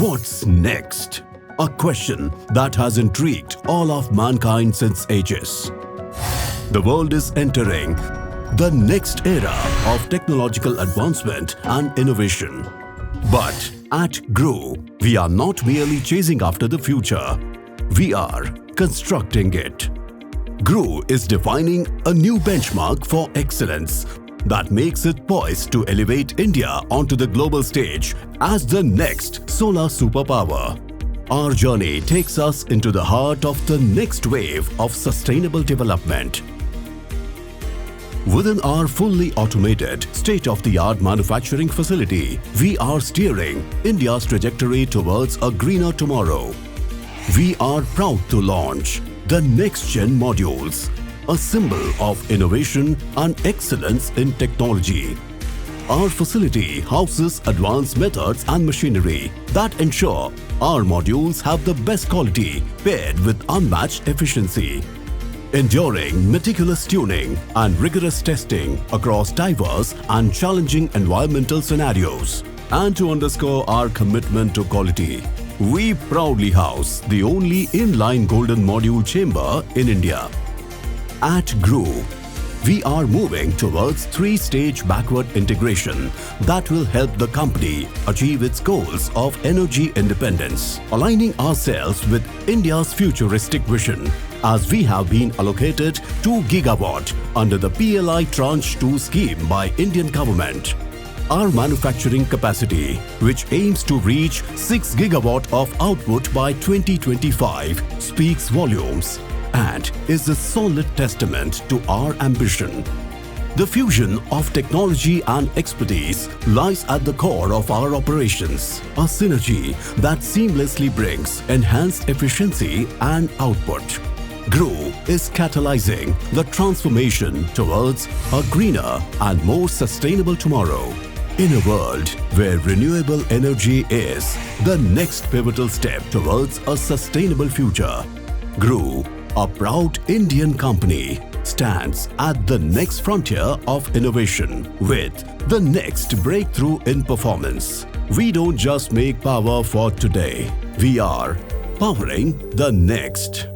What's next? A question that has intrigued all of mankind since ages. The world is entering the next era of technological advancement and innovation. But at GROW, we are not merely chasing after the future. We are constructing it. GROW is defining a new benchmark for excellence that makes it poised to elevate India onto the global stage as the next solar superpower. Our journey takes us into the heart of the next wave of sustainable development. Within our fully automated, state-of-the-art manufacturing facility, we are steering India's trajectory towards a greener tomorrow. We are proud to launch the next-gen modules, a symbol of innovation and excellence in technology. Our facility houses advanced methods and machinery that ensure our modules have the best quality paired with unmatched efficiency. Enduring meticulous tuning and rigorous testing across diverse and challenging environmental scenarios. And to underscore our commitment to quality, we proudly house the only inline golden module chamber in India. At GROW, we are moving towards 3-stage backward integration that will help the company achieve its goals of energy independence, aligning ourselves with India's futuristic vision as we have been allocated 2 gigawatt under the PLI Tranche 2 scheme by Indian government. Our manufacturing capacity, which aims to reach 6 gigawatt of output by 2025, speaks volumes and is a solid testament to our ambition. The fusion of technology and expertise lies at the core of our operations, a synergy that seamlessly brings enhanced efficiency and output. GROW is catalyzing the transformation towards a greener and more sustainable tomorrow. In a world where renewable energy is the next pivotal step towards a sustainable future, GROW, a proud Indian company, stands at the next frontier of innovation with the next breakthrough in performance. We don't just make power for today. We are powering the next.